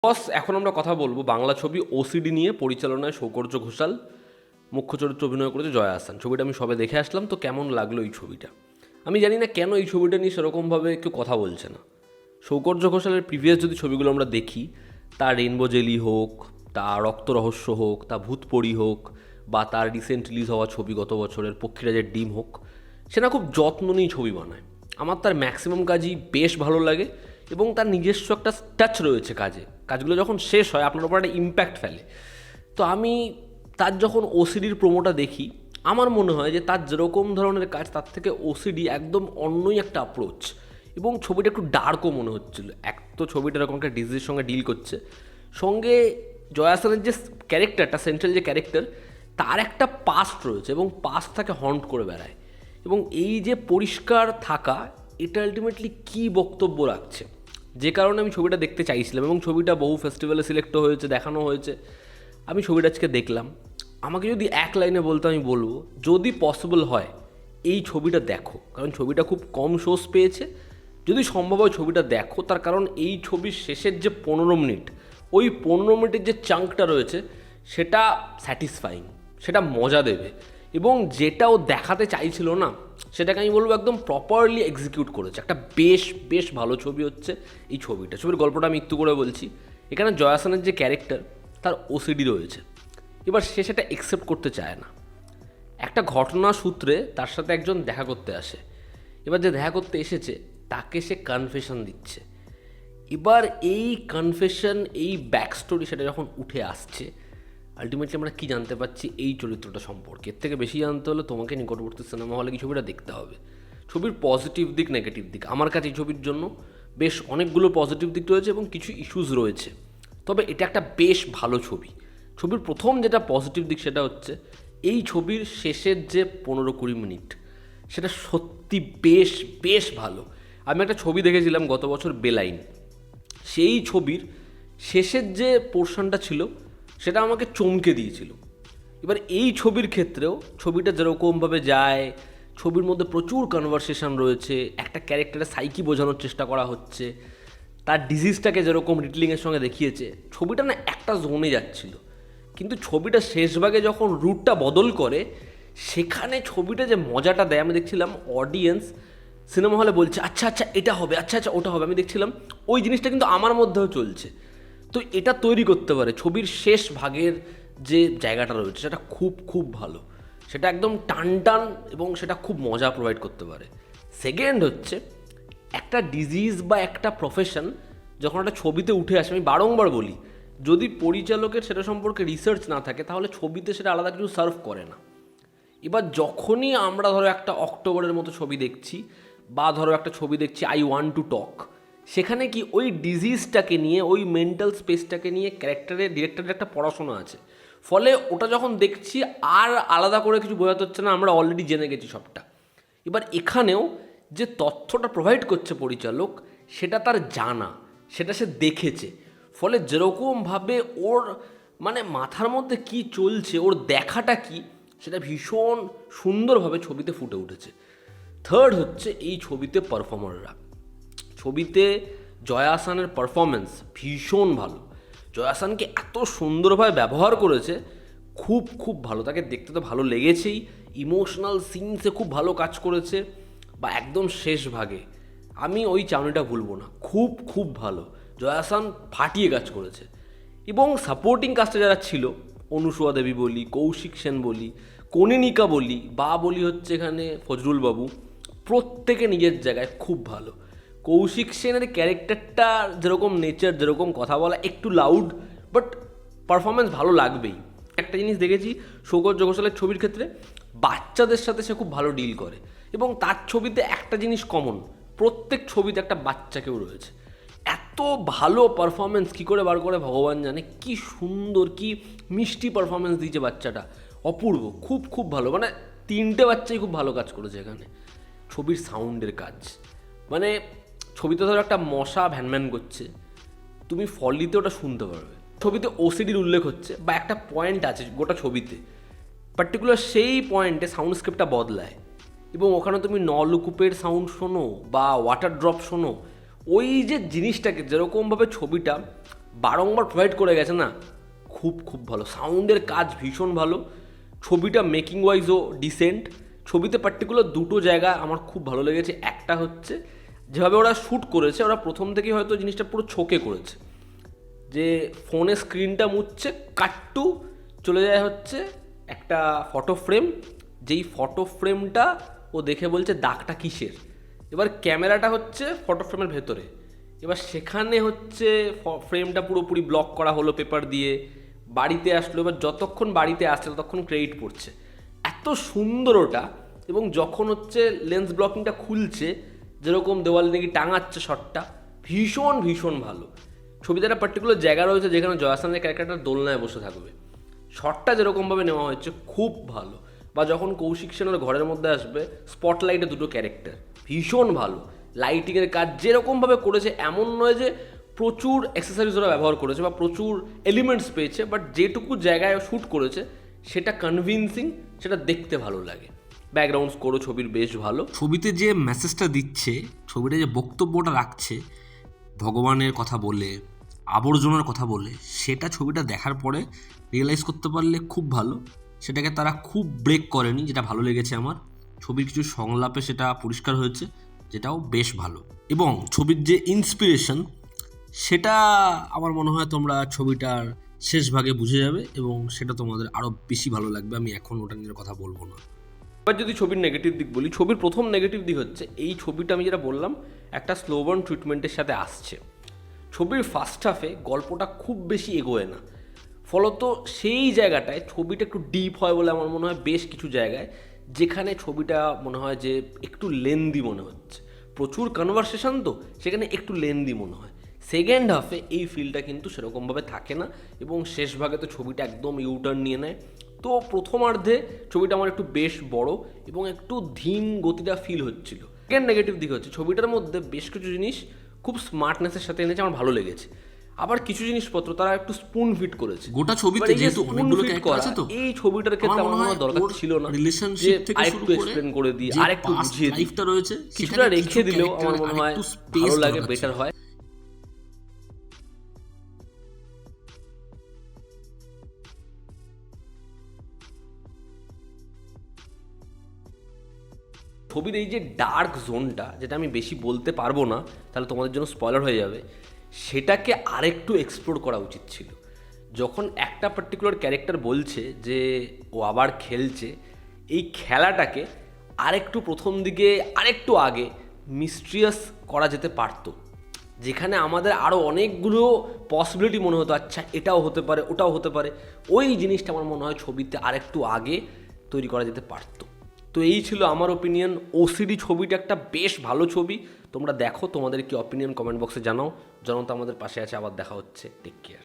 বস, এখন আমরা কথা বলবো বাংলা ছবি ওসিডি নিয়ে। পরিচালনায় সৌকর্য ঘোষাল, মুখ্য চরিত্রে অভিনয় করেছে জয়া আহসান। ছবিটা আমি সবে দেখে আসলাম, তো কেমন লাগলো এই ছবিটা? আমি জানি না কেন এই ছবিটা নিয়ে সেরকমভাবে কেউ কথা বলছে না। সৌকর্য ঘোষালের প্রিভিয়াস যদি ছবিগুলো আমরা দেখি, তার রেইনবো জেলি হোক, তার রক্ত রহস্য হোক, তা ভূতপরি হোক, বা তার রিসেন্ট রিলিজ হওয়া ছবি গত বছরের পক্ষীরাজের ডিম হোক, সে না খুব যত্ন নিয়ে ছবি বানায়। আমার তার ম্যাক্সিমাম কাজই বেশ ভালো লাগে এবং তার নিজস্ব একটা টাচ রয়েছে কাজগুলো যখন শেষ হয় আপনার উপর একটা ইম্প্যাক্ট ফেলে। তো আমি তার যখন ওসিডির প্রোমোটা দেখি, আমার মনে হয় যে তার যেরকম ধরনের কাজ, তার থেকে ওসিডি একদম অন্যই একটা অ্যাপ্রোচ। এবং ছবিটা একটু ডার্কও মনে হচ্ছিল। এক তো ছবিটা এরকম একটা ডিজিজের সঙ্গে ডিল করছে, সঙ্গে জয়া আহসানের যে ক্যারেক্টারটা, সেন্ট্রাল যে ক্যারেক্টার, তার একটা পাস্ট রয়েছে এবং পাস্ট তাকে হন্ট করে বেড়ায়। এবং এই যে পরিষ্কার থাকা, এটা আলটিমেটলি কী বক্তব্য রাখছে, যে কারণে আমি ছবিটা দেখতে চাইছিলাম। এবং ছবিটা বহু ফেস্টিভ্যালে সিলেক্টও হয়েছে, দেখানো হয়েছে। আমি ছবিটা আজকে দেখলাম। আমাকে যদি এক লাইনে বলতে, আমি বলবো যদি পসিবল হয় এই ছবিটা দেখো, কারণ ছবিটা খুব কম শোজ পেয়েছে। যদি সম্ভব হয় ছবিটা দেখো, তার কারণ এই ছবির শেষের যে 15 মিনিট, ওই 15 মিনিটের যে চাঙ্কটা রয়েছে, সেটা স্যাটিসফাইং, সেটা মজা দেবে। এবং যেটা ও দেখাতে চাইছিল না, সেটাকে আমি বলবো একদম প্রপারলি এক্সিকিউট করেছে। একটা বেশ বেশ ভালো ছবি হচ্ছে এই ছবিটা। ছবির গল্পটা আমি একটু করে বলছি। এখানে জয়া আহসানের যে ক্যারেক্টার, তার ওসিডি রয়েছে। এবার সে সেটা অ্যাকসেপ্ট করতে চায় না। একটা ঘটনা সূত্রে তার সাথে একজন দেখা করতে আসে। এবার যে দেখা করতে এসেছে, তাকে সে কনফেশন দিচ্ছে। এবার এই কনফেশন, এই ব্যাক স্টোরি, সেটা যখন উঠে আসছে, আলটিমেটলি আমরা কী জানতে পারছি এই চরিত্রটা সম্পর্কে। এর থেকে বেশি জানতে হলে তোমাকে নিকটবর্তী সিনেমা হলে কি ছবিটা দেখতে হবে। ছবির পজিটিভ দিক, নেগেটিভ দিক, আমার কাছে এই ছবির জন্য বেশ অনেকগুলো পজিটিভ দিক রয়েছে এবং কিছু ইস্যুস রয়েছে। তবে এটা একটা বেশ ভালো ছবি। ছবির প্রথম যেটা পজিটিভ দিক, সেটা হচ্ছে এই ছবির শেষের যে 15-20 মিনিট, সেটা সত্যি বেশ বেশ ভালো। আমি একটা ছবি দেখেছিলাম গত বছর, বেলাইন। সেই ছবির শেষের যে পোর্শনটা ছিল, সেটা আমাকে চমকে দিয়েছিল। এবার এই ছবির ক্ষেত্রেও ছবিটা যেরকমভাবে যায়, ছবির মধ্যে প্রচুর কনভারসেশন রয়েছে, একটা ক্যারেক্টারের সাইকি বোঝানোর চেষ্টা করা হচ্ছে, তার ডিজিজটাকে যেরকম রিটলিংয়ের সঙ্গে দেখিয়েছে, ছবিটা না একটা জোনে যাচ্ছিল। কিন্তু ছবিটা শেষ ভাগে যখন রুটটা বদল করে, সেখানে ছবিটা যে মজাটা দেয়, আমি দেখছিলাম অডিয়েন্স সিনেমা হলে বলছে আচ্ছা আচ্ছা এটা হবে, আচ্ছা আচ্ছা ওটা হবে। আমি দেখছিলাম ওই জিনিসটা কিন্তু আমার মধ্যেও চলছে। তো এটা তৈরি করতে পারে ছবির শেষ ভাগের যে জায়গাটা রয়েছে, সেটা খুব খুব ভালো। সেটা একদম টান টান এবং সেটা খুব মজা প্রোভাইড করতে পারে। সেকেন্ড হচ্ছে, একটা ডিজিজ বা একটা প্রফেশন যখন একটা ছবিতে উঠে আসে, আমি বারংবার বলি, যদি পরিচালকের সেটা সম্পর্কে রিসার্চ না থাকে, তাহলে ছবিতে সেটা আলাদা কিছু সার্ভ করে না। এবার যখনই আমরা ধরো একটা অক্টোবরের মতো ছবি দেখছি, বা ধরো একটা ছবি দেখছি আই ওয়ান্ট টু টক, সেখানে কি ওই ডিজিজটাকে নিয়ে, ওই মেন্টাল স্পেসটাকে নিয়ে ডিরেক্টরের একটা পড়াশোনা আছে। ফলে ওটা যখন দেখছি, আর আলাদা করে কিছু বোঝাতে হচ্ছে না, আমরা অলরেডি জেনে গেছি সবটা। এবার এখানেও যে তথ্যটা প্রোভাইড করছে পরিচালক, সেটা তার জানা, সেটা সে দেখেছে। ফলে যেরকমভাবে ওর মানে মাথার মধ্যে কি চলছে, ওর দেখাটা কি, সেটা ভীষণ সুন্দরভাবে ছবিতে ফুটে উঠেছে। থার্ড হচ্ছে, এই ছবিতে পারফর্মাররা, ছবিতে জয়া আহসানের পারফরমেন্স ভীষণ ভালো। জয়া আহসানকে এত সুন্দরভাবে ব্যবহার করেছে, খুব খুব ভালো। তাকে দেখতে তো ভালো লেগেছেই, ইমোশনাল সিনসে খুব ভালো কাজ করেছে, বা একদম শেষ ভাগে আমি ওই চাউনিটা ভুলবো না, খুব খুব ভালো। জয়া আহসান ফাটিয়ে কাজ করেছে। এবং সাপোর্টিং কাস্টে যারা ছিল, অনুসুয়া দেবী বলি, কৌশিক সেন বলি, কনিনিকা বলি, বা বলি হচ্ছে এখানে ফজরুল বাবু, প্রত্যেকে নিজের জায়গায় খুব ভালো। কৌশিক সেনের ক্যারেক্টারটা যেরকম নেচার, যেরকম কথা বলা, একটু লাউড, বাট পারফরমেন্স ভালো লাগবেই। একটা জিনিস দেখেছি সৌকর্য ঘোষালের ছবির ক্ষেত্রে, বাচ্চাদের সাথে সে খুব ভালো ডিল করে। এবং তার ছবিতে একটা জিনিস কমন, প্রত্যেক ছবিতে একটা বাচ্চা কেউ রয়েছে। এত ভালো পারফরমেন্স কী করে বার করে ভগবান জানে। কি সুন্দর, কি মিষ্টি পারফরমেন্স দিয়েছে বাচ্চাটা, অপূর্ব, খুব খুব ভালো। মানে তিনটে বাচ্চাই খুব ভালো কাজ করেছে এখানে। ছবির সাউন্ডের কাজ, মানে ছবিতে ধরো একটা মশা ভ্যানম্যান করছে, তুমি ফলিতে ওটা শুনতে পারবে। ছবিতে ওসিডির উল্লেখ হচ্ছে, বা একটা পয়েন্ট আছে গোটা ছবিতে, পার্টিকুলার সেই পয়েন্টে সাউন্ডস্কেপটা বদলায়, এবং ওখানে তুমি নলকূপের সাউন্ড শোনো বা ওয়াটার ড্রপ শোনো। ওই যে জিনিসটাকে যেরকমভাবে ছবিটা বারংবার প্রোভাইড করে গেছে না, খুব খুব ভালো। সাউন্ডের কাজ ভীষণ ভালো, ছবিটা মেকিং ওয়াইজও ডিসেন্ট। ছবিতে পার্টিকুলার দুটো জায়গা আমার খুব ভালো লেগেছে। একটা হচ্ছে যেভাবে ওরা শ্যুট করেছে, ওরা প্রথম থেকেই হয়তো জিনিসটা পুরো ছকে করেছে, যে ফোনে স্ক্রিনটা মুছছে, কাট্টু চলে যায় হচ্ছে একটা ফটো ফ্রেম, যেই ফটো ফ্রেমটা ও দেখে বলছে দাগটা কিসের। এবার ক্যামেরাটা হচ্ছে ফটো ফ্রেমের ভেতরে, এবার সেখানে হচ্ছে ফ্রেমটা পুরোপুরি ব্লক করা হলো পেপার দিয়ে, বাড়িতে আসলো। এবার যতক্ষণ বাড়িতে আসছে ততক্ষণ ক্রেডিট পড়ছে, এত সুন্দর ওটা। এবং যখন হচ্ছে লেন্স ব্লকিংটা খুলছে, যেরকম দেওয়াল নাকি টাঙাচ্ছে শটটা, ভীষণ ভীষণ ভালো। ছবিতে একটা পার্টিকুলার জায়গা রয়েছে যেখানে জয় হাসানের ক্যারেক্টারটা দোলনায় বসে থাকবে, শটটা যেরকমভাবে নেওয়া হয়েছে খুব ভালো। বা যখন কৌশিক সেনের ঘরের মধ্যে আসবে, স্পটলাইটে দুটো ক্যারেক্টার, ভীষণ ভালো। লাইটিংয়ের কাজ যেরকমভাবে করেছে, এমন নয় যে প্রচুর অ্যাক্সেসরিজ ওরা ব্যবহার করেছে বা প্রচুর এলিমেন্টস পেয়েছে, বাট যেটুকু জায়গায় শ্যুট করেছে সেটা কনভিনসিং, সেটা দেখতে ভালো লাগে। ব্যাকগ্রাউন্ড স্কোরও ছবির বেশ ভালো। ছবিতে যে মেসেজটা দিচ্ছে, ছবিটা যে বক্তব্যটা রাখছে, ভগবানের কথা বলে, আবর্জনার কথা বলে, সেটা ছবিটা দেখার পরে রিয়েলাইজ করতে পারলে খুব ভালো। সেটাকে তারা খুব ব্রেক করেনি, যেটা ভালো লেগেছে আমার। ছবির কিছু সংলাপে সেটা পরিষ্কার হয়েছে, যেটাও বেশ ভালো। এবং ছবির যে ইন্সপিরেশন, সেটা আমার মনে হয় তোমরা ছবিটার শেষ ভাগে বুঝে যাবে এবং সেটা তোমাদের আরও বেশি ভালো লাগবে। আমি এখন ওটা নিয়ে কথা বলবো না। এবার যদি ছবির নেগেটিভ দিক বলি, ছবির প্রথম নেগেটিভ দিক হচ্ছে এই ছবিটা আমি যেটা বললাম একটা স্লো বার্ন ট্রিটমেন্টের সাথে আসছে। ছবির ফার্স্ট হাফে গল্পটা খুব বেশি এগোয় না, ফলত সেই জায়গাটায় ছবিটা একটু ডিপ হয় বলে আমার মনে হয় বেশ কিছু জায়গায়, যেখানে ছবিটা মনে হয় যে একটু লেন্দি মনে হচ্ছে। প্রচুর কনভারসেশন তো সেখানে একটু লেন্দি মনে হয়। সেকেন্ড হাফে এই ফিলটা কিন্তু সেরকমভাবে থাকে না, এবং শেষ ভাগে তো ছবিটা একদম ইউটার্ন নিয়ে নেয়। তো প্রথমার্ধে ছবিটা আমার একটু বেশ বড় এবং একটু ধীম গতিটা ফিল হচ্ছিল। সেকেন্ড নেগেটিভ দিক হচ্ছে ছবিটার মধ্যে বেশ কিছু জিনিস খুব স্মার্টনেসের সাথে এনেছে, আমার ভালো লেগেছে। আবার কিছু জিনিসপত্র তারা একটু স্পুন ফিট করেছে গোটা ছবিতে, যেহেতু অনেকগুলো ক্যারেক্টার আছে তো, এই ছবিটার ক্ষেত্রে আমার মনে হয় দরকার ছিল না রিলেশনশিপ থেকে শুরু আরেকটু করে এক্সপ্লেন করে দিই, আরেকটু বুঝিয়ে দিই, লাইফটা রয়েছে কিছুটা রেখে দিলেও আমার মনে হয় ভালো লাগে, বেটার হয়। ছবির এই যে ডার্ক জোনটা, যেটা আমি বেশি বলতে পারবো না তাহলে তোমাদের জন্য স্পয়লার হয়ে যাবে, সেটাকে আরেকটু এক্সপ্লোর করা উচিত ছিল। যখন একটা পার্টিকুলার ক্যারেক্টার বলছে যে ও আবার খেলছে, এই খেলাটাকে আরেকটু প্রথম দিকে আরেকটু আগে মিস্ট্রিয়াস করা যেতে পারতো, যেখানে আমাদের আরও অনেকগুলো পসিবিলিটি মনে হতো, আচ্ছা এটাও হতে পারে ওটাও হতে পারে। ওই জিনিসটা আমার মনে হয় ছবিতে আরেকটু আগে তৈরি করা যেতে পারতো। তো এই ছিল আমার ওপিনিয়ন। ওসিডি ছবিটা একটা বেশ ভালো ছবি, তোমরা দেখো, তোমাদের কি অপিনিয়ন কমেন্ট বক্সে জানাও। জনতা আমাদের পাশে আছে, আবার দেখা হচ্ছে, টেক কেয়ার।